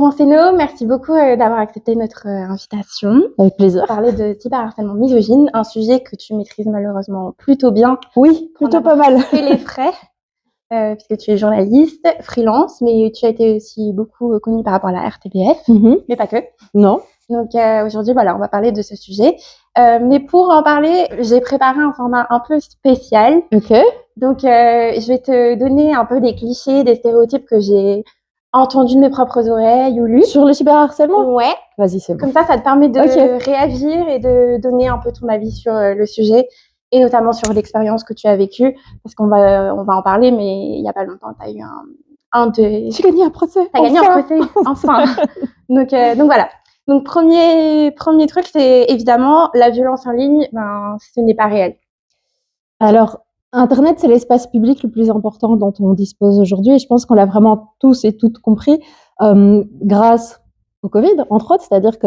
Bonjour Anseno, merci beaucoup d'avoir accepté notre invitation. Avec plaisir. Pour parler de cyberharcèlement misogyne, un sujet que tu maîtrises malheureusement plutôt bien. Oui, plutôt pas mal. Fait les frais, puisque tu es journaliste, freelance, mais tu as été aussi beaucoup connue par rapport à la RTBF, mais pas que. Non. Donc aujourd'hui, voilà, on va parler de ce sujet. Mais pour en parler, j'ai préparé un format un peu spécial. Ok. Donc je vais te donner un peu des clichés, des stéréotypes que j'ai entendus de mes propres oreilles ou lus. Sur le cyberharcèlement ? Ouais. Vas-y, c'est bon. Comme ça te permet de réagir et de donner un peu ton avis sur le sujet et notamment sur l'expérience que tu as vécue, parce qu'on va en parler, mais il y a pas longtemps, tu as eu J'ai gagné un procès. T'as gagné un procès, enfin. Donc voilà. Donc premier truc, c'est évidemment la violence en ligne, ce n'est pas réel. Alors, Internet, c'est l'espace public le plus important dont on dispose aujourd'hui, et je pense qu'on l'a vraiment tous et toutes compris grâce au Covid, entre autres, c'est-à-dire que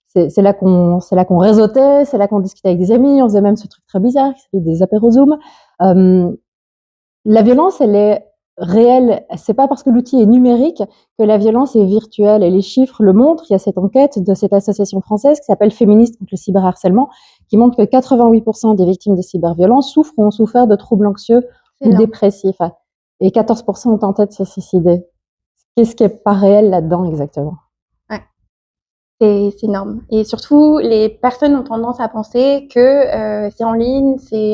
c'est là qu'on réseautait, c'est là qu'on discutait avec des amis, on faisait même ce truc très bizarre qui s'appelait des apéros Zoom. La violence, elle est réelle. C'est pas parce que l'outil est numérique que la violence est virtuelle. Et les chiffres le montrent. Il y a cette enquête de cette association française qui s'appelle Féministes contre le cyberharcèlement, qui montre que 88% des victimes de cyberviolence souffrent ou ont souffert de troubles anxieux ou dépressifs. Et 14% ont tenté de se suicider. Qu'est-ce qui est pas réel là-dedans exactement? C'est énorme. Et surtout, les personnes ont tendance à penser que c'est en ligne, c'est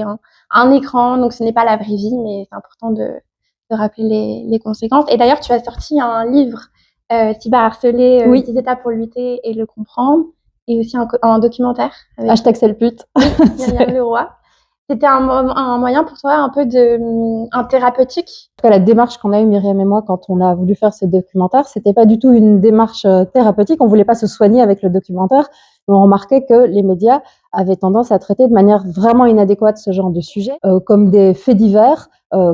un écran, donc ce n'est pas la vraie vie, mais c'est important de rappeler les conséquences. Et d'ailleurs, tu as sorti un livre, Cyberharcelé, 10 étapes pour lutter et le comprendre, et aussi un documentaire. Avec #CellPute. Myriam Leroy. C'était un moyen pour toi un peu un thérapeutique? La démarche qu'on a eue, Myriam et moi, quand on a voulu faire ce documentaire, c'était pas du tout une démarche thérapeutique. On voulait pas se soigner avec le documentaire, mais on remarquait que les médias avaient tendance à traiter de manière vraiment inadéquate ce genre de sujet, comme des faits divers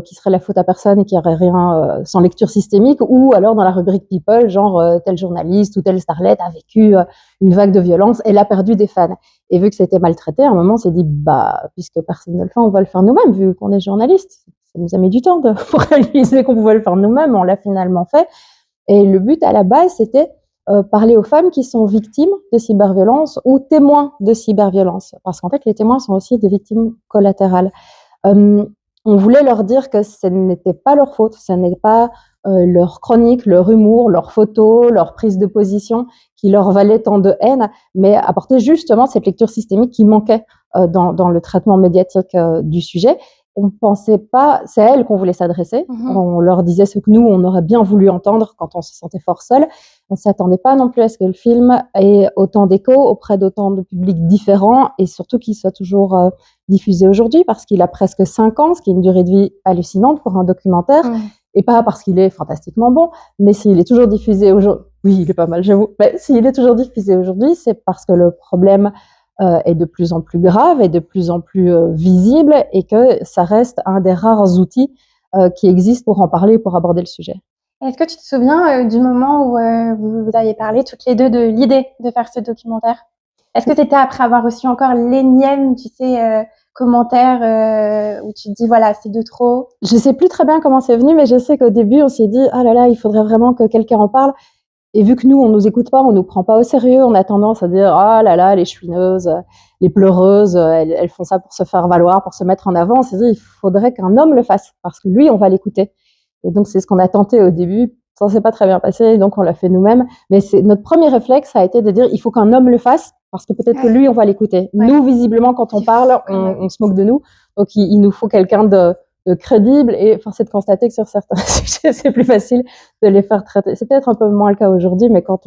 qui seraient la faute à personne et qui n'auraient rien sans lecture systémique, ou alors dans la rubrique People, genre tel journaliste ou telle starlette a vécu une vague de violence, elle a perdu des fans. Et vu que c'était maltraité, à un moment, on s'est dit, puisque personne ne le fait, on va le faire nous-mêmes, vu qu'on est journaliste. Ça nous a mis du temps pour réaliser qu'on pouvait le faire nous-mêmes, on l'a finalement fait. Et le but, à la base, c'était parler aux femmes qui sont victimes de cyberviolence ou témoins de cyberviolence. Parce qu'en fait, les témoins sont aussi des victimes collatérales. On voulait leur dire que ce n'était pas leur faute, ce n'est pas leur chronique, leur humour, leurs photos, leur prise de position qui leur valait tant de haine, mais apporter justement cette lecture systémique qui manquait dans le traitement médiatique du sujet. On pensait pas, c'est à elles qu'on voulait s'adresser. On leur disait ce que nous, on aurait bien voulu entendre quand on se sentait fort seul. On s'attendait pas non plus à ce que le film ait autant d'écho auprès d'autant de publics différents et surtout qu'il soit toujours diffusé aujourd'hui parce qu'il a presque 5 ans, ce qui est une durée de vie hallucinante pour un documentaire. Et pas parce qu'il est fantastiquement bon, mais s'il est toujours diffusé aujourd'hui, oui, il est pas mal, j'avoue, mais s'il est toujours diffusé aujourd'hui, c'est parce que le problème est de plus en plus grave et de plus en plus visible et que ça reste un des rares outils qui existent pour en parler et pour aborder le sujet. Est-ce que tu te souviens du moment où vous avez parlé toutes les deux de l'idée de faire ce documentaire? Est-ce que c'était après avoir reçu encore l'énième, commentaire où tu te dis voilà, c'est de trop? Je sais plus très bien comment c'est venu, mais je sais qu'au début on s'est dit ah là là, il faudrait vraiment que quelqu'un en parle. Et vu que nous on nous écoute pas, on nous prend pas au sérieux, on a tendance à dire ah là là, les chouineuses, les pleureuses, elles font ça pour se faire valoir, pour se mettre en avant. On s'est dit il faudrait qu'un homme le fasse parce que lui on va l'écouter. Et donc c'est ce qu'on a tenté au début. Ça s'est pas très bien passé, donc on l'a fait nous-mêmes. Mais notre premier réflexe a été de dire il faut qu'un homme le fasse parce que peut-être que lui on va l'écouter. Nous visiblement quand on parle, on se moque de nous. Donc il nous faut quelqu'un de crédible et force est de constater que sur certains sujets c'est plus facile de les faire traiter. C'est peut-être un peu moins le cas aujourd'hui, mais quand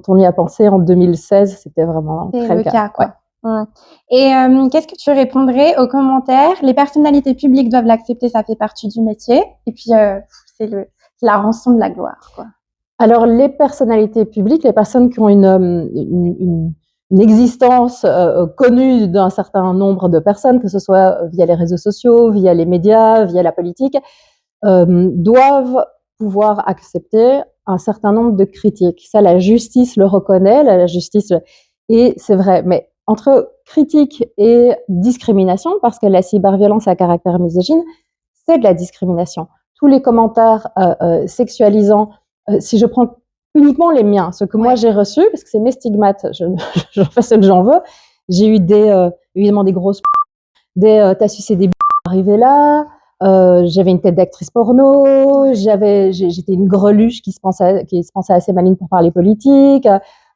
on y a pensé en 2016, c'était vraiment très le cas. Quoi. Ouais. Et qu'est-ce que tu répondrais aux commentaires? Les personnalités publiques doivent l'accepter, ça fait partie du métier. Et puis c'est la rançon de la gloire, quoi. Alors les personnalités publiques, les personnes qui ont une existence connue d'un certain nombre de personnes, que ce soit via les réseaux sociaux, via les médias, via la politique, doivent pouvoir accepter un certain nombre de critiques. Ça, la justice le reconnaît, la justice, et c'est vrai. Mais entre critique et discrimination, parce que la cyberviolence à caractère misogyne, c'est de la discrimination. Tous les commentaires sexualisants, si je prends uniquement les miens, ce que moi j'ai reçu, parce que c'est mes stigmates, j'en fais ce que j'en veux. J'ai eu évidemment des grosses t'as sucé des arrivé là, j'avais une tête d'actrice porno, j'étais une greluche qui se pensait assez maligne pour parler politique,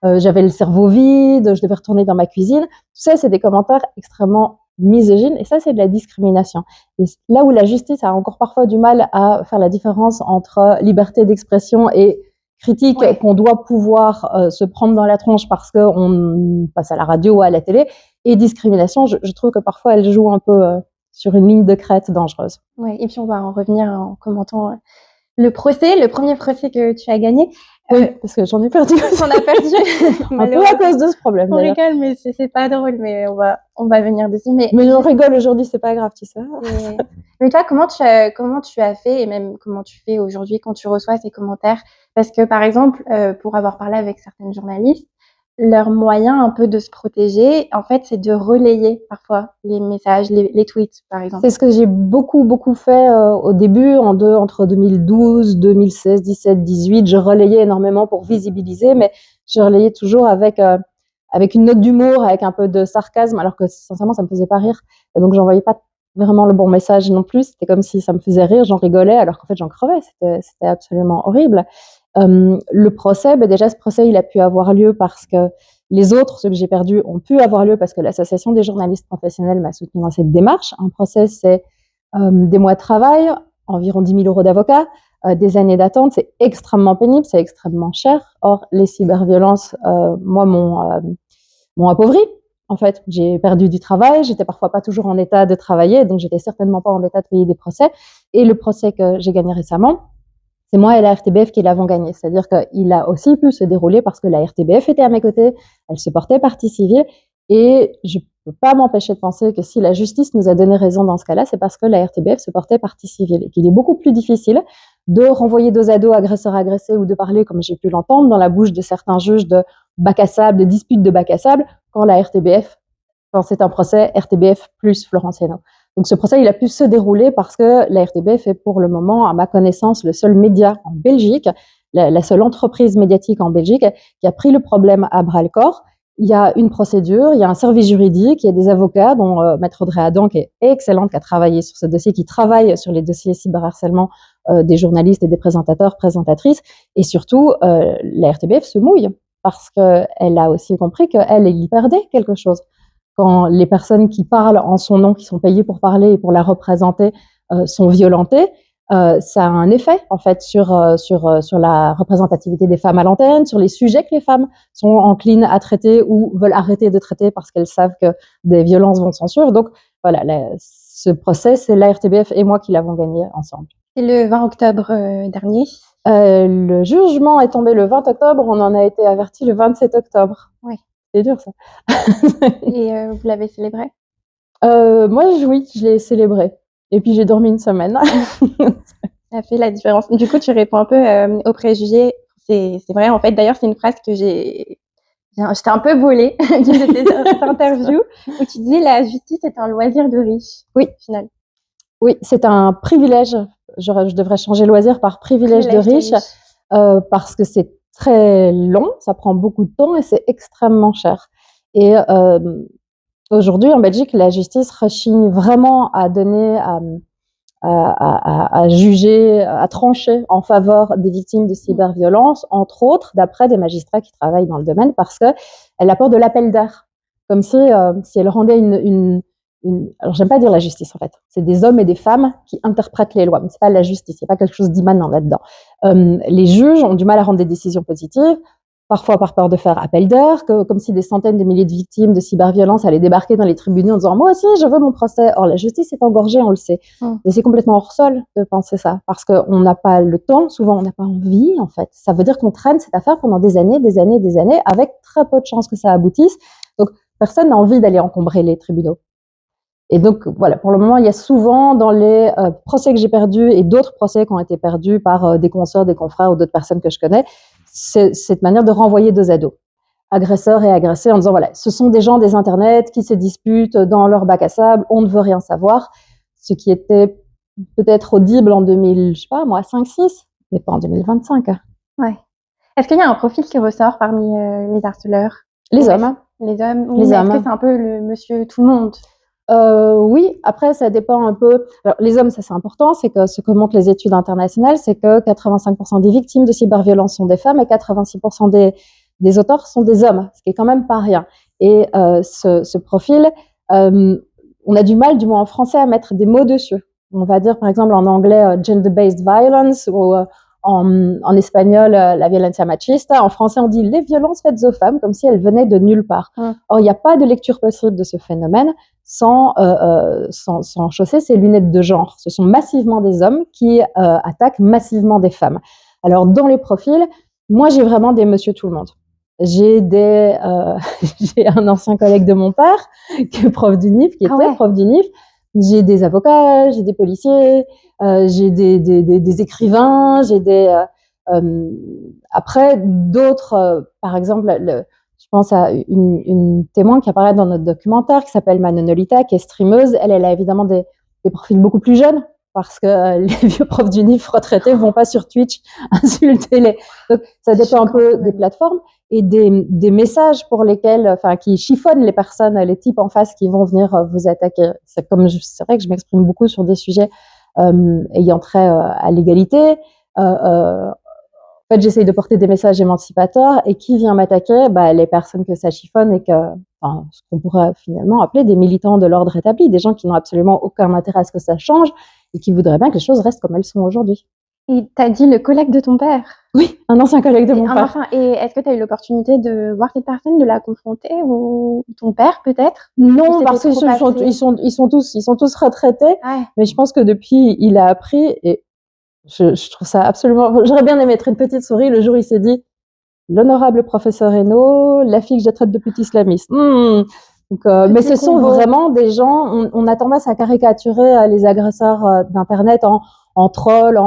j'avais le cerveau vide, je devais retourner dans ma cuisine. Tout ça, c'est des commentaires extrêmement misogynes, et ça, c'est de la discrimination. Et là où la justice a encore parfois du mal à faire la différence entre liberté d'expression et critique qu'on doit pouvoir se prendre dans la tronche parce qu'on passe à la radio ou à la télé, et discrimination, je trouve que parfois elle joue un peu sur une ligne de crête dangereuse. Ouais, et puis on va en revenir en commentant le premier procès que tu as gagné. Oui, parce que j'en ai perdu. J'en ai perdu. Un peu à cause de ce problème. On rigole, mais c'est pas drôle, mais on va venir dessus. Mais on rigole aujourd'hui, c'est pas grave, tu sais. Mais toi, comment tu as fait, et même comment tu fais aujourd'hui quand tu reçois ces commentaires? Parce que, par exemple, pour avoir parlé avec certaines journalistes, leur moyen un peu de se protéger, en fait, c'est de relayer parfois les messages, les tweets, par exemple. C'est ce que j'ai beaucoup fait au début, entre 2012, 2016, 17, 18. Je relayais énormément pour visibiliser, mais je relayais toujours avec une note d'humour, avec un peu de sarcasme, alors que sincèrement, ça me faisait pas rire. Et donc, j'envoyais pas vraiment le bon message non plus. C'était comme si ça me faisait rire, j'en rigolais, alors qu'en fait, j'en crevais. C'était absolument horrible. Le procès, déjà ce procès, il a pu avoir lieu parce que les autres, ceux que j'ai perdus, ont pu avoir lieu parce que l'association des journalistes professionnels m'a soutenue dans cette démarche. Un procès, c'est des mois de travail, environ 10 000 euros d'avocat, des années d'attente, c'est extrêmement pénible, c'est extrêmement cher. Or, les cyberviolences, moi, m'ont appauvri. En fait, j'ai perdu du travail, j'étais parfois pas toujours en état de travailler, donc j'étais certainement pas en état de payer des procès. Et le procès que j'ai gagné récemment, c'est moi et la RTBF qui l'avons gagné. C'est-à-dire qu'il a aussi pu se dérouler parce que la RTBF était à mes côtés, elle se portait partie civile, et je ne peux pas m'empêcher de penser que si la justice nous a donné raison dans ce cas-là, c'est parce que la RTBF se portait partie civile, et qu'il est beaucoup plus difficile de renvoyer dos à dos agresseur-agressé, ou de parler, comme j'ai pu l'entendre, dans la bouche de certains juges de bac à sable, de disputes de bac à sable, quand la RTBF, quand c'est un procès RTBF plus Florence Hénault. Donc ce procès, il a pu se dérouler parce que la RTBF est pour le moment, à ma connaissance, le seul média en Belgique, la seule entreprise médiatique en Belgique qui a pris le problème à bras-le-corps. Il y a une procédure, il y a un service juridique, il y a des avocats, dont Maître Audrey Adam, qui est excellente, qui a travaillé sur ce dossier, qui travaille sur les dossiers cyberharcèlement des journalistes et des présentateurs, présentatrices. Et surtout, la RTBF se mouille parce qu'elle a aussi compris qu'elle y perdait quelque chose. Quand les personnes qui parlent en son nom, qui sont payées pour parler et pour la représenter, sont violentées, ça a un effet en fait sur la représentativité des femmes à l'antenne, sur les sujets que les femmes sont enclines à traiter ou veulent arrêter de traiter parce qu'elles savent que des violences vont s'en suivre. Donc voilà, ce procès, c'est la RTBF et moi qui l'avons gagné ensemble. C'est le 20 octobre dernier. Le jugement est tombé le 20 octobre, on en a été averti le 27 octobre. Oui. C'est dur ça. Et vous l'avez célébré? Moi, oui, je l'ai célébré. Et puis j'ai dormi une semaine. Ça fait la différence. Du coup, tu réponds un peu aux préjugés. C'est vrai, en fait. D'ailleurs, c'est une phrase que j'étais un peu volée de cette interview où tu disais la justice est un loisir de riche. Oui, au final. Oui, c'est un privilège. Je devrais changer loisir par privilège de riche, parce que c'est très long, ça prend beaucoup de temps et c'est extrêmement cher. Et aujourd'hui, en Belgique, la justice rechigne vraiment à donner, à juger, à trancher en faveur des victimes de cyberviolence, entre autres, d'après des magistrats qui travaillent dans le domaine, parce qu'elle apporte de l'appel d'air, comme si elle rendait alors j'aime pas dire la justice en fait, c'est des hommes et des femmes qui interprètent les lois, mais c'est pas la justice, il n'y a pas quelque chose d'immanent là-dedans. Les juges ont du mal à rendre des décisions positives, parfois par peur de faire appel d'air, comme si des centaines de milliers de victimes de cyberviolence allaient débarquer dans les tribunaux en disant « moi aussi je veux mon procès ». Or la justice est engorgée, on le sait. Et c'est complètement hors sol de penser ça, parce qu'on n'a pas le temps, souvent on n'a pas envie en fait. Ça veut dire qu'on traîne cette affaire pendant des années, avec très peu de chances que ça aboutisse. Donc personne n'a envie d'aller encombrer les tribunaux. Et donc, voilà, pour le moment, il y a souvent dans les procès que j'ai perdus et d'autres procès qui ont été perdus par des consoeurs, des confrères ou d'autres personnes que je connais, c'est cette manière de renvoyer dos à dos, agresseurs et agressés, en disant, voilà, ce sont des gens des internets qui se disputent dans leur bac à sable, on ne veut rien savoir, ce qui était peut-être audible en 2000, je sais pas moi, 5-6, mais pas en 2025. Ouais. Est-ce qu'il y a un profil qui ressort parmi les harceleurs? Les Ou hommes. les hommes? Oui, Les mais est-ce hommes. que c'est un peu le monsieur tout le monde? Oui, après ça dépend un peu. Alors, les hommes, ça c'est important, c'est que ce que montrent les études internationales, c'est que 85% des victimes de cyberviolence sont des femmes et 86% des auteurs sont des hommes, ce qui est quand même pas rien. Et ce profil, on a du mal, du moins en français, à mettre des mots dessus. On va dire par exemple en anglais gender-based violence ou en espagnol la violencia machista. En français, on dit les violences faites aux femmes, comme si elles venaient de nulle part. Or, il n'y a pas de lecture possible de ce phénomène sans chausser ses lunettes de genre. Ce sont massivement des hommes qui attaquent massivement des femmes. Alors, dans les profils, moi, j'ai vraiment des monsieur tout le monde. J'ai j'ai un ancien collègue de mon père qui est prof d'UNIF, qui était prof d'UNIF. J'ai des avocats, j'ai des policiers, j'ai des écrivains, j'ai après d'autres, par exemple, je pense à une témoin qui apparaît dans notre documentaire qui s'appelle Manonolita, qui est streameuse. Elle a évidemment des profils beaucoup plus jeunes parce que les vieux profs d'UNIF retraités vont pas sur Twitch insulter les. Donc ça dépend un peu des plateformes et des messages pour lesquels, enfin, qui chiffonnent les personnes, les types en face qui vont venir vous attaquer. C'est vrai que je m'exprime beaucoup sur des sujets ayant trait à l'égalité. En fait, j'essaye de porter des messages émancipateurs et qui vient m'attaquer? Les personnes que ça chiffonne et ce qu'on pourrait finalement appeler des militants de l'ordre établi, des gens qui n'ont absolument aucun intérêt à ce que ça change et qui voudraient bien que les choses restent comme elles sont aujourd'hui. Et tu as dit le collègue de ton père? Oui, un ancien collègue de mon père. Et est-ce que tu as eu l'opportunité de voir cette personne, de la confronter, ou ton père peut-être? Non, parce qu'ils sont tous retraités, mais je pense que depuis, il a appris et je trouve ça absolument. J'aurais bien aimé être une petite souris le jour où il s'est dit l'honorable professeur Hainaut, la fille que je traite de pute islamiste. Donc, mais ce sont vraiment des gens. On a tendance à caricaturer les agresseurs d'internet en trolls,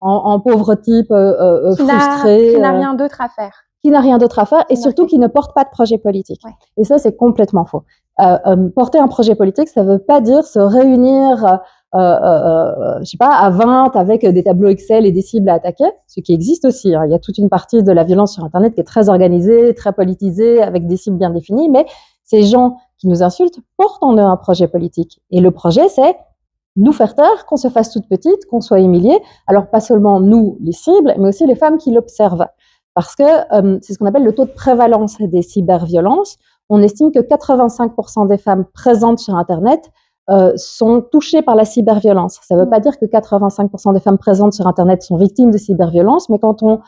en pauvres types frustrés. Qui n'a rien d'autre à faire. Qui n'a rien d'autre à faire et surtout qui ne porte pas de projet politique. Ouais. Et ça, c'est complètement faux. Porter un projet politique, ça ne veut pas dire se réunir je sais pas, à 20 avec des tableaux Excel et des cibles à attaquer, ce qui existe aussi. Hein. Il y a toute une partie de la violence sur Internet qui est très organisée, très politisée, avec des cibles bien définies, mais ces gens qui nous insultent portent en eux un projet politique. Et le projet, c'est nous faire taire, qu'on se fasse toute petite, qu'on soit humilié. Alors, pas seulement nous, les cibles, mais aussi les femmes qui l'observent. Parce que c'est ce qu'on appelle le taux de prévalence des cyberviolences. On estime que 85% des femmes présentes sur Internet sont touchées par la cyberviolence. Ça ne veut pas dire que 85% des femmes présentes sur Internet sont victimes de cyberviolence, mais quand on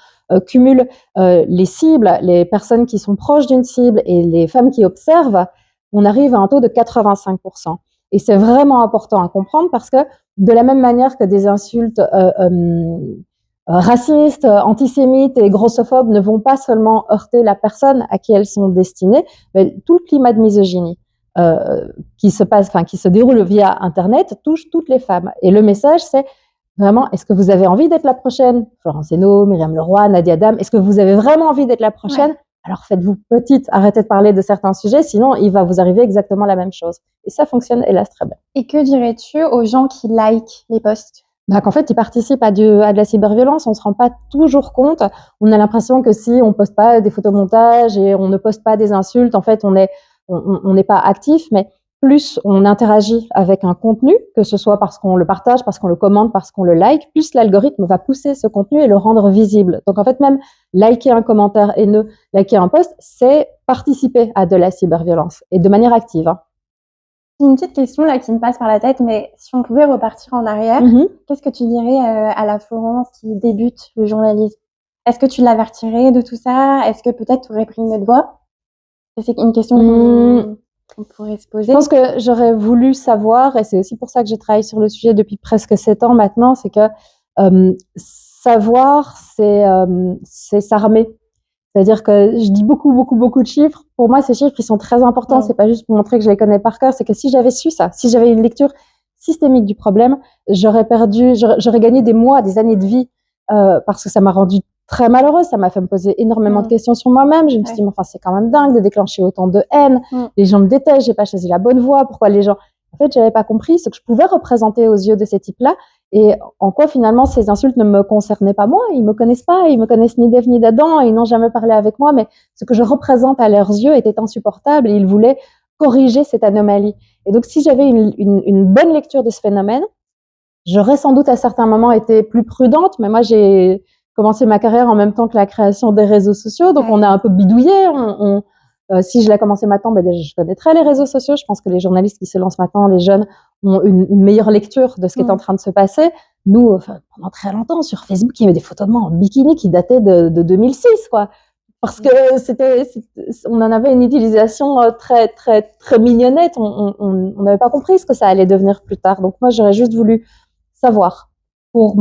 cumule les cibles, les personnes qui sont proches d'une cible et les femmes qui observent, on arrive à un taux de 85%. Et c'est vraiment important à comprendre parce que de la même manière que des insultes racistes, antisémites et grossophobes ne vont pas seulement heurter la personne à qui elles sont destinées, mais tout le climat de misogynie qui se déroule via Internet touche toutes les femmes. Et le message, c'est vraiment, est-ce que vous avez envie d'être la prochaine? Florence Hainaut, Myriam Leroy, Nadia Dam, est-ce que vous avez vraiment envie d'être la prochaine? Alors faites-vous petite, arrêtez de parler de certains sujets, sinon il va vous arriver exactement la même chose. Et ça fonctionne, hélas, très bien. Et que dirais-tu aux gens qui likent les posts? Qu'en fait, ils participent à de la cyberviolence, on ne se rend pas toujours compte. On a l'impression que si on ne poste pas des photomontages et on ne poste pas des insultes, en fait, on n'est pas actif, mais plus on interagit avec un contenu, que ce soit parce qu'on le partage, parce qu'on le commente, parce qu'on le like, plus l'algorithme va pousser ce contenu et le rendre visible. Donc en fait, même liker un commentaire haineux, liker un post, c'est participer à de la cyberviolence et de manière active. Hein. Une petite question là qui me passe par la tête, mais si on pouvait repartir en arrière, qu'est-ce que tu dirais à la Florence qui débute le journalisme? Est-ce que tu l'avertirais de tout ça? Est-ce que peut-être tu aurais pris une autre voie? C'est une question qu'on pourrait se poser. Je pense que j'aurais voulu savoir, et c'est aussi pour ça que je travaille sur le sujet depuis presque 7 ans maintenant, c'est que savoir, c'est s'armer. C'est-à-dire que je dis beaucoup de chiffres. Pour moi, ces chiffres, ils sont très importants. C'est pas juste pour montrer que je les connais par cœur. C'est que si j'avais su ça, si j'avais une lecture systémique du problème, j'aurais gagné des mois, des années de vie, parce que ça m'a rendue très malheureuse. Ça m'a fait me poser énormément de questions sur moi-même. Je me suis dit, mais enfin, c'est quand même dingue de déclencher autant de haine. Les gens me détestent. J'ai pas choisi la bonne voie. Pourquoi les gens... En fait, j'avais pas compris ce que je pouvais représenter aux yeux de ces types-là. Et en quoi finalement ces insultes ne me concernaient pas moi, ils me connaissent pas, ils me connaissent ni d'Ève ni d'Adam, ils n'ont jamais parlé avec moi, mais ce que je représente à leurs yeux était insupportable et ils voulaient corriger cette anomalie. Et donc si j'avais une bonne lecture de ce phénomène, j'aurais sans doute à certains moments été plus prudente, mais moi j'ai commencé ma carrière en même temps que la création des réseaux sociaux, donc on a un peu bidouillé. Si je l'ai commencé maintenant, ben déjà je connaîtrais les réseaux sociaux. Je pense que les journalistes qui se lancent maintenant, les jeunes, ont une meilleure lecture de ce qui est en train de se passer. Nous, pendant très longtemps, sur Facebook, il y avait des photos de moi en bikini qui dataient de 2006, quoi. Parce que on en avait une utilisation très, très, très mignonnette. On n'avait pas compris ce que ça allait devenir plus tard. Donc moi, j'aurais juste voulu savoir pour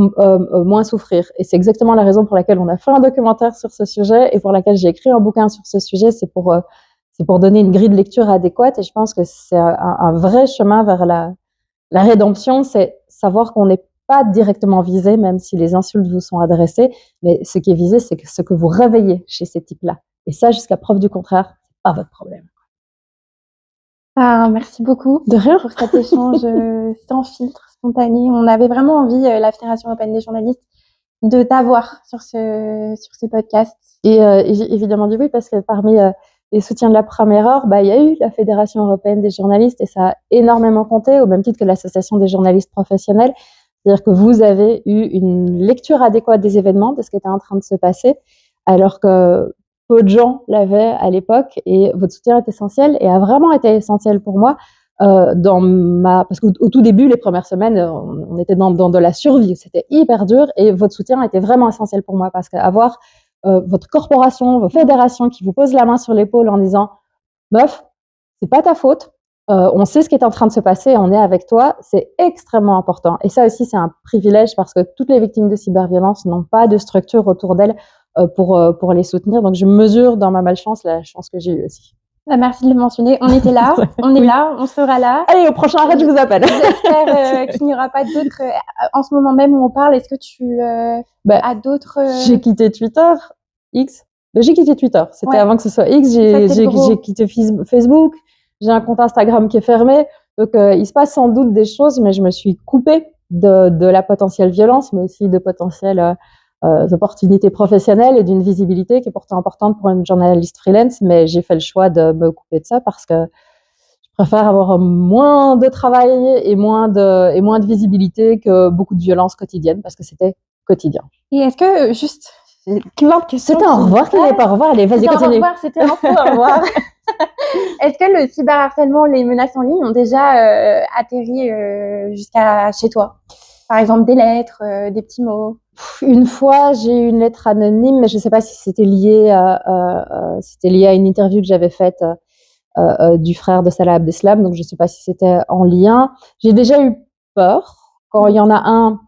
moins souffrir. Et c'est exactement la raison pour laquelle on a fait un documentaire sur ce sujet et pour laquelle j'ai écrit un bouquin sur ce sujet. C'est pour donner une grille de lecture adéquate. Et je pense que c'est un vrai chemin vers la rédemption. C'est savoir qu'on n'est pas directement visé, même si les insultes vous sont adressées. Mais ce qui est visé, c'est ce que vous réveillez chez ces types-là. Et ça, jusqu'à preuve du contraire, c'est pas votre problème. Ah, merci beaucoup De rien. pour cet échange sans filtre, spontané. On avait vraiment envie, la Fédération européenne des journalistes, de t'avoir sur ce podcast. Et j'ai évidemment dit oui parce que parmi les soutiens de la première heure, il y a eu la Fédération européenne des journalistes et ça a énormément compté, au même titre que l'Association des journalistes professionnels. C'est-à-dire que vous avez eu une lecture adéquate des événements, de ce qui était en train de se passer, alors que peu de gens l'avaient à l'époque et votre soutien est essentiel et a vraiment été essentiel pour moi. Parce qu'au tout début, les premières semaines, on était dans de la survie, c'était hyper dur et votre soutien était vraiment essentiel pour moi parce qu'avoir votre corporation, vos fédérations qui vous posent la main sur l'épaule en disant « Meuf, c'est pas ta faute, on sait ce qui est en train de se passer, on est avec toi », c'est extrêmement important. Et ça aussi, c'est un privilège parce que toutes les victimes de cyberviolence n'ont pas de structure autour d'elles pour les soutenir. Donc, je mesure dans ma malchance la chance que j'ai eue aussi. Merci de le mentionner. On était là, on est là, on sera là. Allez, au prochain arrêt, je vous appelle. J'espère qu'il n'y aura pas d'autres. En ce moment même où on parle, est-ce que tu as d'autres J'ai quitté Twitter, X. J'ai quitté Twitter. C'était avant que ce soit X. J'ai quitté Facebook. J'ai un compte Instagram qui est fermé. Donc, il se passe sans doute des choses, mais je me suis coupée de la potentielle violence, mais aussi de potentielles opportunités professionnelles et d'une visibilité qui est pourtant importante pour une journaliste freelance. Mais j'ai fait le choix de me couper de ça parce que je préfère avoir moins de travail et moins de visibilité que beaucoup de violence quotidienne parce que c'était quotidien. Et est-ce que juste c'était un au revoir qui n'est pas au revoir. Allez, vas-y, continue. Au revoir, c'était un peu au revoir. Est-ce que le cyberharcèlement, les menaces en ligne ont déjà atterri jusqu'à chez toi? Par exemple, des lettres, des petits mots? Une fois, j'ai eu une lettre anonyme, mais je ne sais pas si c'était lié à une interview que j'avais faite du frère de Salah Abdeslam, donc je ne sais pas si c'était en lien. J'ai déjà eu peur quand il y en a un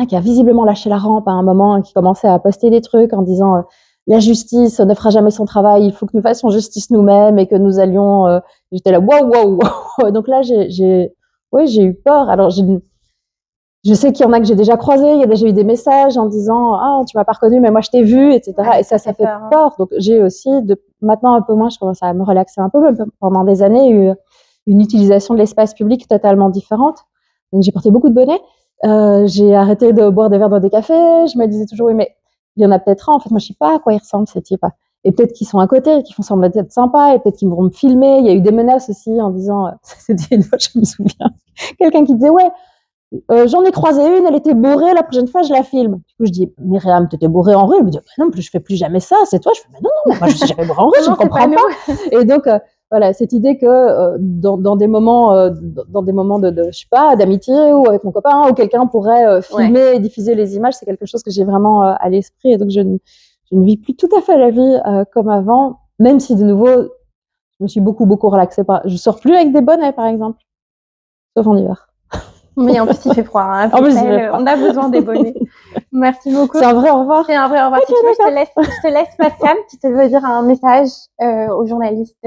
qui a visiblement lâché la rampe à un moment et qui commençait à poster des trucs en disant la justice ne fera jamais son travail, il faut que nous fassions justice nous-mêmes et que nous allions. J'étais là, waouh. Donc là, j'ai eu peur. Alors, je sais qu'il y en a que j'ai déjà croisé, il y a déjà eu des messages en disant ah tu m'as pas reconnu mais moi je t'ai vu, etc. Ouais, et ça fait peur. Donc j'ai aussi maintenant un peu moins, je commence à me relaxer un peu, mais pendant des années eu une utilisation de l'espace public totalement différente. Donc j'ai porté beaucoup de bonnets, j'ai arrêté de boire des verres dans des cafés, je me disais toujours oui mais il y en a peut-être un, en fait moi je sais pas à quoi ils ressemblent ces types. Et peut-être qu'ils sont à côté, qu'ils font semblant d'être sympas, et peut-être qu'ils vont me filmer. Il y a eu des menaces aussi en disant, c'était une fois, je me souviens, quelqu'un qui disait ouais. J'en ai croisé une, elle était bourrée, la prochaine fois je la filme. Du coup je dis Myriam, t'étais bourrée en rue? Elle me dit non, je fais plus jamais ça, c'est toi? Je fais mais non, moi je suis jamais bourrée en rue, je ne comprends pas. Et donc voilà, cette idée que dans des moments de je sais pas, d'amitié ou avec mon copain ou quelqu'un pourrait filmer et diffuser les images, c'est quelque chose que j'ai vraiment à l'esprit et donc je ne vis plus tout à fait la vie comme avant, même si de nouveau je me suis beaucoup relaxée. Je sors plus avec des bonnets par exemple, sauf en hiver. Mais en plus, il fait froid. Hein, on a besoin des bonnets. Merci beaucoup. C'est un vrai au revoir. C'est un vrai au revoir. Si tu veux, je te laisse, Pascal, si tu veux dire un message aux journalistes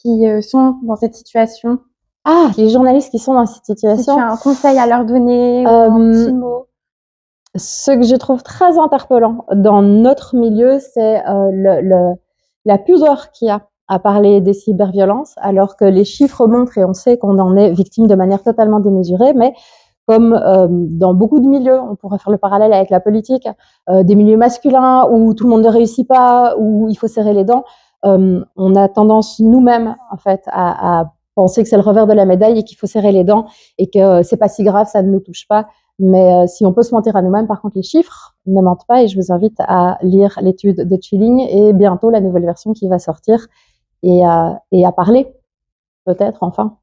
qui sont dans cette situation. Ah, les journalistes qui sont dans cette situation. Si tu as un conseil à leur donner, ou un petit mot. Ce que je trouve très interpellant dans notre milieu, c'est la pudeur qu'il y a à parler des cyberviolences, alors que les chiffres montrent et on sait qu'on en est victime de manière totalement démesurée, mais comme dans beaucoup de milieux, on pourrait faire le parallèle avec la politique, des milieux masculins où tout le monde ne réussit pas, où il faut serrer les dents, on a tendance nous-mêmes en fait à penser que c'est le revers de la médaille et qu'il faut serrer les dents et que c'est pas si grave, ça ne nous touche pas. Mais si on peut se mentir à nous-mêmes, par contre, les chiffres ne mentent pas et je vous invite à lire l'étude de Chilling et bientôt la nouvelle version qui va sortir et à parler, peut-être, enfin.